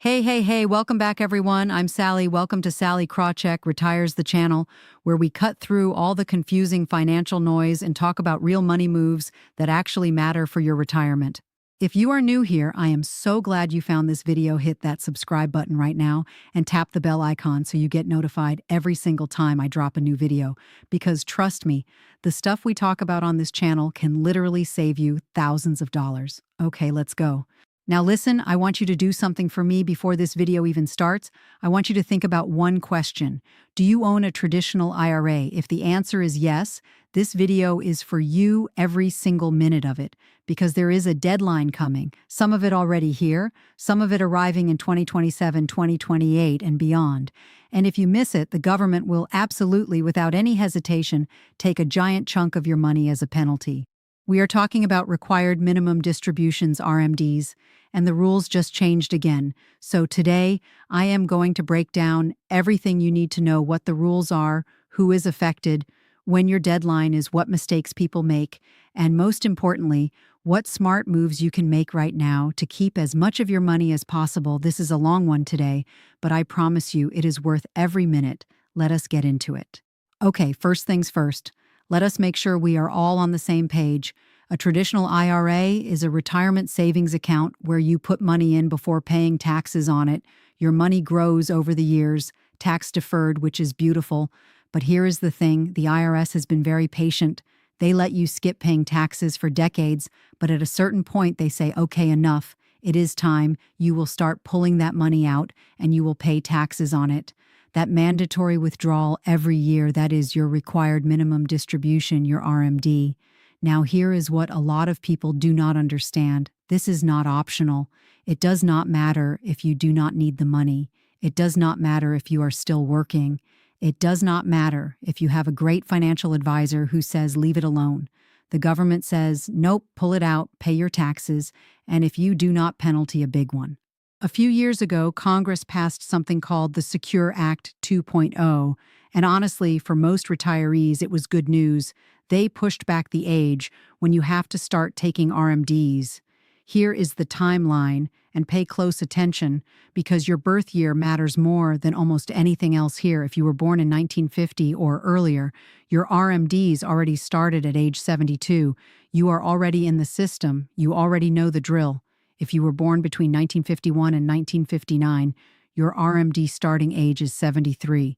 Hey, welcome back everyone. I'm Sally. Welcome to Sally Krawcheck Retires the Channel, where we cut through all the confusing financial noise and talk about real money moves that actually matter for your retirement. If you are new here, I am so glad you found this video. Hit that subscribe button right now and tap the bell icon so you get notified every single time I drop a new video. Because trust me, the stuff we talk about on this channel can literally save you thousands of dollars. Okay, let's go. Now listen, I want you to do something for me before this video even starts. I want you to think about one question. Do you own a traditional IRA? If the answer is yes, this video is for you, every single minute of it, because there is a deadline coming, some of it already here, some of it arriving in 2027, 2028, and beyond. And if you miss it, the government will absolutely, without any hesitation, take a giant chunk of your money as a penalty. We are talking about required minimum distributions, RMDs, and the rules just changed again. So today, I am going to break down everything you need to know, what the rules are, who is affected, when your deadline is, what mistakes people make, and most importantly, what smart moves you can make right now to keep as much of your money as possible. This is a long one today, but I promise you it is worth every minute. Let us get into it. Okay, first things first. Let us make sure we are all on the same page. A traditional IRA is a retirement savings account where you put money in before paying taxes on it. Your money grows over the years, tax deferred, which is beautiful. But here is the thing, the IRS has been very patient. They let you skip paying taxes for decades, but at a certain point they say, okay, enough. It is time. You will start pulling that money out and you will pay taxes on it. That mandatory withdrawal every year, that is your required minimum distribution, your RMD. Now here is what a lot of people do not understand. This is not optional. It does not matter if you do not need the money. It does not matter if you are still working. It does not matter if you have a great financial advisor who says leave it alone. The government says, nope, pull it out, pay your taxes, and if you do not, penalty, a big one. A few years ago, Congress passed something called the Secure Act 2.0, and honestly, for most retirees, it was good news. They pushed back the age when you have to start taking RMDs. Here is the timeline, and pay close attention, because your birth year matters more than almost anything else here. If you were born in 1950 or earlier, your RMDs already started at age 72. You are already in the system. You already know the drill. If you were born between 1951 and 1959, your RMD starting age is 73.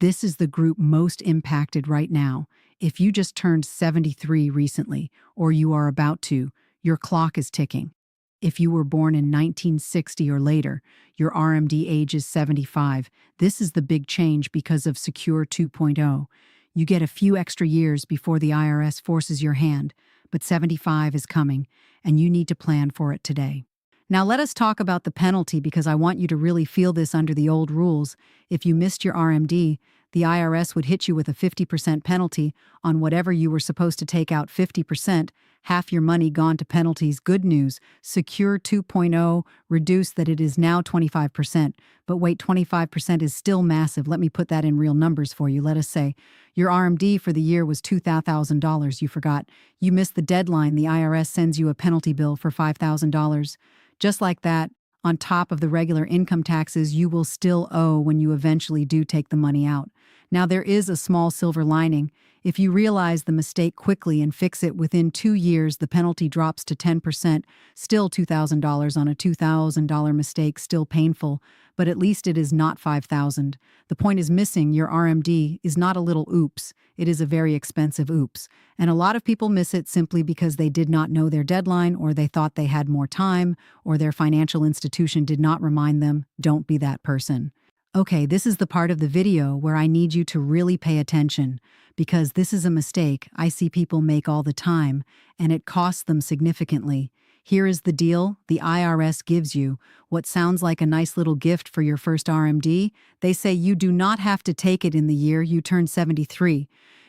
This is the group most impacted right now. If you just turned 73 recently, or you are about to, your clock is ticking. If you were born in 1960 or later, your RMD age is 75. This is the big change because of Secure 2.0. You get a few extra years before the IRS forces your hand, but 75 is coming, and you need to plan for it today. Now let us talk about the penalty, because I want you to really feel this under the old rules. If you missed your RMD, the IRS would hit you with a 50% penalty on whatever you were supposed to take out. 50%, half your money gone to penalties. Good news, Secure 2.0 reduced that, it is now 25%. But wait, 25% is still massive. Let me put that in real numbers for you. Let us say your RMD for the year was $2,000. You forgot. You missed the deadline. The IRS sends you a penalty bill for $5,000. Just like that, on top of the regular income taxes you will still owe when you eventually do take the money out. Now there is a small silver lining. If you realize the mistake quickly and fix it within 2 years, the penalty drops to 10%. Still $2,000 on a $2,000 mistake, still painful, but at least it is not $5,000. The point is, missing your RMD is not a little oops. It is a very expensive oops. And a lot of people miss it simply because they did not know their deadline, or they thought they had more time, or their financial institution did not remind them. Don't be that person. Okay, this is the part of the video where I need you to really pay attention, because this is a mistake I see people make all the time, and it costs them significantly. Here is the deal. The IRS gives you what sounds like a nice little gift for your first RMD. They say you do not have to take it in the year you turn 73.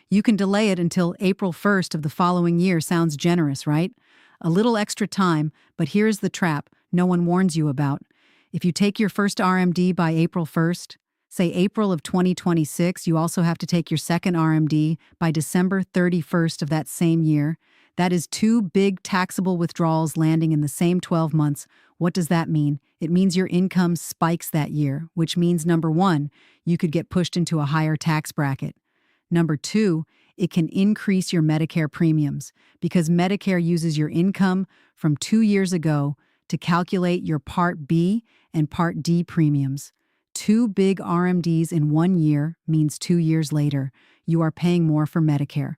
You can delay it until April 1st of the following year. Sounds generous, right? A little extra time, but here's the trap no one warns you about. If you take your first RMD by April 1st, say April of 2026, you also have to take your second RMD by December 31st of that same year. That is 2 big taxable withdrawals landing in the same 12 months. What does that mean? It means your income spikes that year, which means number one, you could get pushed into a higher tax bracket. Number two, it can increase your Medicare premiums because Medicare uses your income from 2 years ago to calculate your Part B and Part D premiums. Two big RMDs in 1 year means 2 years later, you are paying more for Medicare.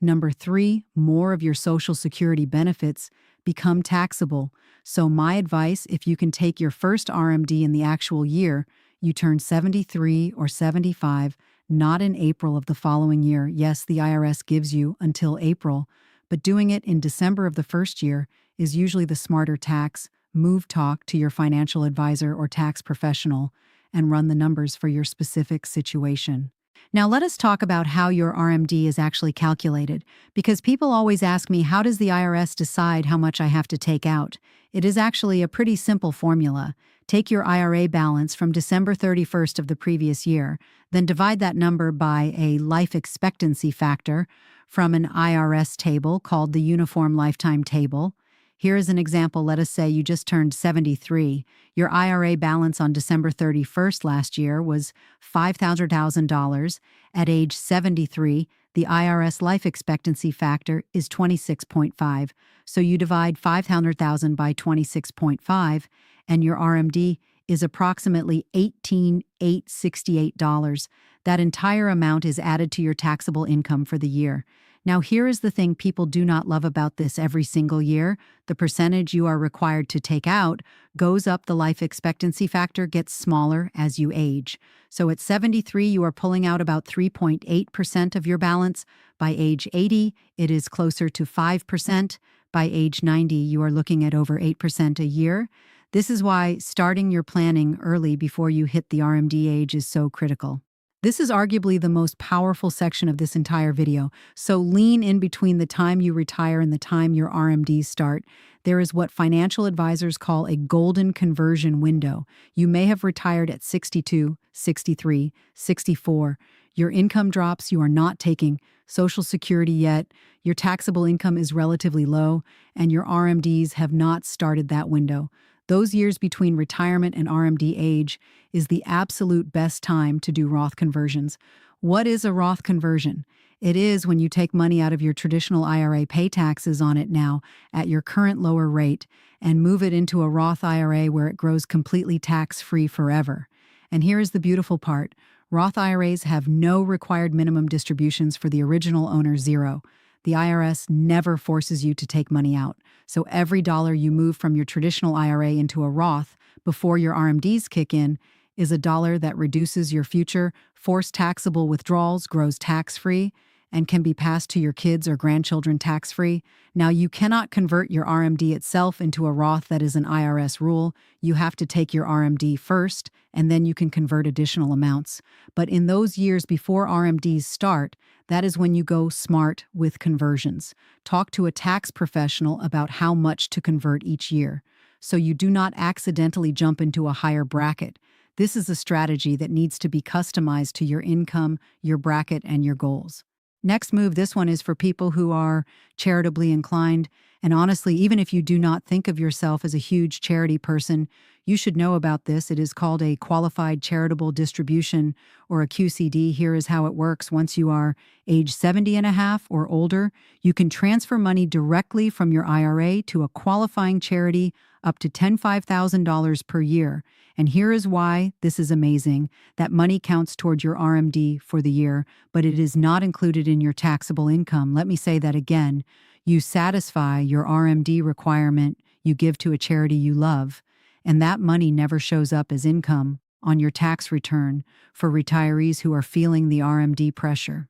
Number three, more of your Social Security benefits become taxable. So my advice, if you can take your first RMD in the actual year, you turn 73 or 75, not in April of the following year. Yes, the IRS gives you until April, but doing it in December of the first year is usually the smarter tax. Move talk to your financial advisor or tax professional and run the numbers for your specific situation. Now, let us talk about how your RMD is actually calculated, because people always ask me, how does the IRS decide how much I have to take out? It is actually a pretty simple formula. Take your IRA balance from December 31st of the previous year, then divide that number by a life expectancy factor from an IRS table called the Uniform Lifetime Table. Here is an example. Let us say you just turned 73. Your IRA balance on December 31st last year was $500,000. At age 73, the IRS life expectancy factor is 26.5. So you divide 500,000 by 26.5, and your RMD is approximately $18,868. That entire amount is added to your taxable income for the year. Now, here is the thing people do not love about this every single year. The percentage you are required to take out goes up. The life expectancy factor gets smaller as you age. So at 73, you are pulling out about 3.8% of your balance. By age 80, it is closer to 5%. By age 90, you are looking at over 8% a year. This is why starting your planning early before you hit the RMD age is so critical. This is arguably the most powerful section of this entire video, so lean in between the time you retire and the time your RMDs start. There is what financial advisors call a golden conversion window. You may have retired at 62, 63, 64. Your income drops, you are not taking Social Security yet, your taxable income is relatively low, and your RMDs have not started that window. Those years between retirement and RMD age is the absolute best time to do Roth conversions. What is a Roth conversion? It is when you take money out of your traditional IRA, pay taxes on it now at your current lower rate, and move it into a Roth IRA where it grows completely tax-free forever. And here is the beautiful part. Roth IRAs have no required minimum distributions for the original owner, zero. The IRS never forces you to take money out. So every dollar you move from your traditional IRA into a Roth before your RMDs kick in is a dollar that reduces your future forced taxable withdrawals, grows tax-free, and can be passed to your kids or grandchildren tax-free. Now, you cannot convert your RMD itself into a Roth. That is an IRS rule. You have to take your RMD first, and then you can convert additional amounts. But in those years before RMDs start, that is when you go smart with conversions. Talk to a tax professional about how much to convert each year, so you do not accidentally jump into a higher bracket. This is a strategy that needs to be customized to your income, your bracket, and your goals. Next move, this one is for people who are charitably inclined. And honestly, even if you do not think of yourself as a huge charity person, you should know about this. It is called a qualified charitable distribution, or a QCD. Here is how it works. Once you are age 70 and a half or older, you can transfer money directly from your IRA to a qualifying charity up to $5,000 per year. And here is why this is amazing. That money counts toward your RMD for the year, but it is not included in your taxable income. Let me say that again. You satisfy your RMD requirement, you give to a charity you love, and that money never shows up as income on your tax return for retirees who are feeling the RMD pressure.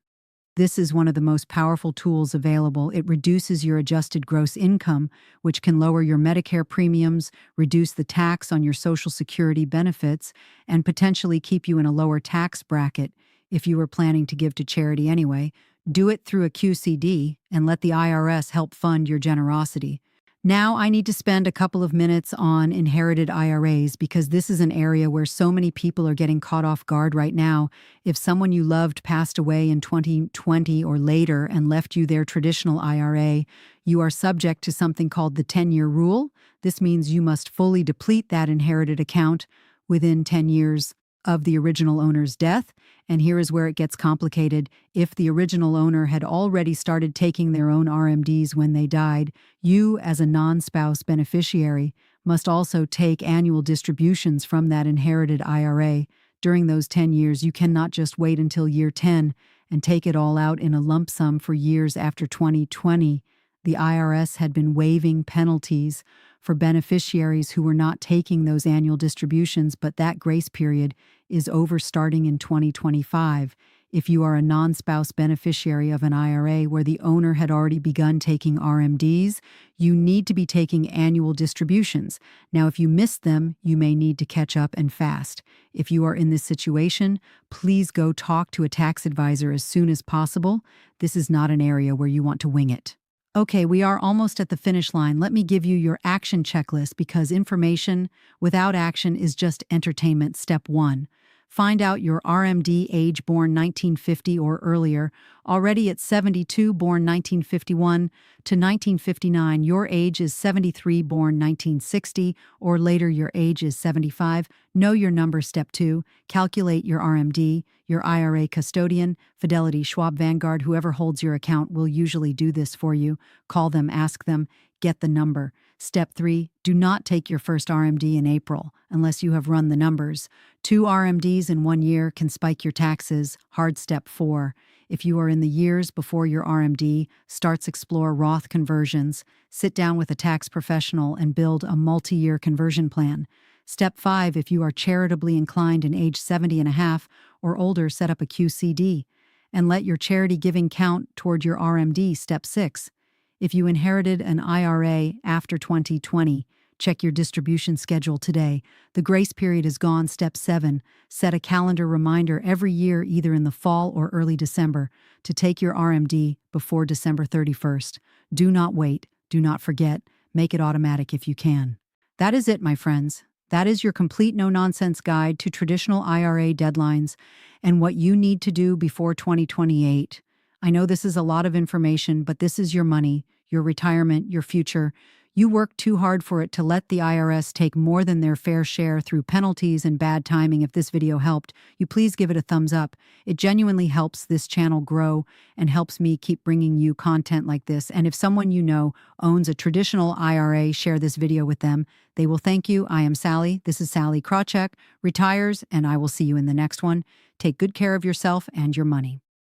This is one of the most powerful tools available. It reduces your adjusted gross income, which can lower your Medicare premiums, reduce the tax on your Social Security benefits, and potentially keep you in a lower tax bracket if you were planning to give to charity anyway. Do it through a QCD and let the IRS help fund your generosity. Now I need to spend a couple of minutes on inherited IRAs because this is an area where so many people are getting caught off guard right now. If someone you loved passed away in 2020 or later and left you their traditional IRA, you are subject to something called the 10-year rule. This means you must fully deplete that inherited account within 10 years of the original owner's death. And here is where it gets complicated. If the original owner had already started taking their own RMDs when they died, you, as a non-spouse beneficiary, must also take annual distributions from that inherited IRA. During those 10 years, you cannot just wait until year 10 and take it all out in a lump sum for years after 2020. The IRS had been waiving penalties for beneficiaries who were not taking those annual distributions, but that grace period is over starting in 2025. If you are a non-spouse beneficiary of an IRA where the owner had already begun taking RMDs, you need to be taking annual distributions. Now, if you missed them, you may need to catch up and fast. If you are in this situation, please go talk to a tax advisor as soon as possible. This is not an area where you want to wing it. Okay, we are almost at the finish line. Let me give you your action checklist because information without action is just entertainment. Step 1. Find out your RMD age, born 1950 or earlier. Already at 72, born 1951 to 1959, your age is 73, born 1960 or later, your age is 75. Know your number. Step 2. Calculate your RMD. Your IRA custodian, Fidelity, Schwab, Vanguard, whoever holds your account will usually do this for you. Call them, ask them, get the number. Step 3. Do not take your first RMD in April unless you have run the numbers. 2 RMDs in 1 year can spike your taxes. Hard. Step 4. If you are in the years before your RMD starts, explore Roth conversions. Sit down with a tax professional and build a multi-year conversion plan. Step 5. If you are charitably inclined and age 70 and a half or older, set up a QCD and let your charity giving count toward your RMD. Step 6. If you inherited an IRA after 2020, check your distribution schedule today. The grace period is gone. Step 7. Set a calendar reminder every year, either in the fall or early December, to take your RMD before December 31st. Do not wait. Do not forget. Make it automatic if you can. That is it, my friends. That is your complete no-nonsense guide to traditional IRA deadlines and what you need to do before 2028. I know this is a lot of information, but this is your money, your retirement, your future. You work too hard for it to let the IRS take more than their fair share through penalties and bad timing. If this video helped, you please give it a thumbs up. It genuinely helps this channel grow and helps me keep bringing you content like this. And if someone you know owns a traditional IRA, share this video with them. They will thank you. I am Sally. This is Sally Krawcheck, retires, and I will see you in the next one. Take good care of yourself and your money.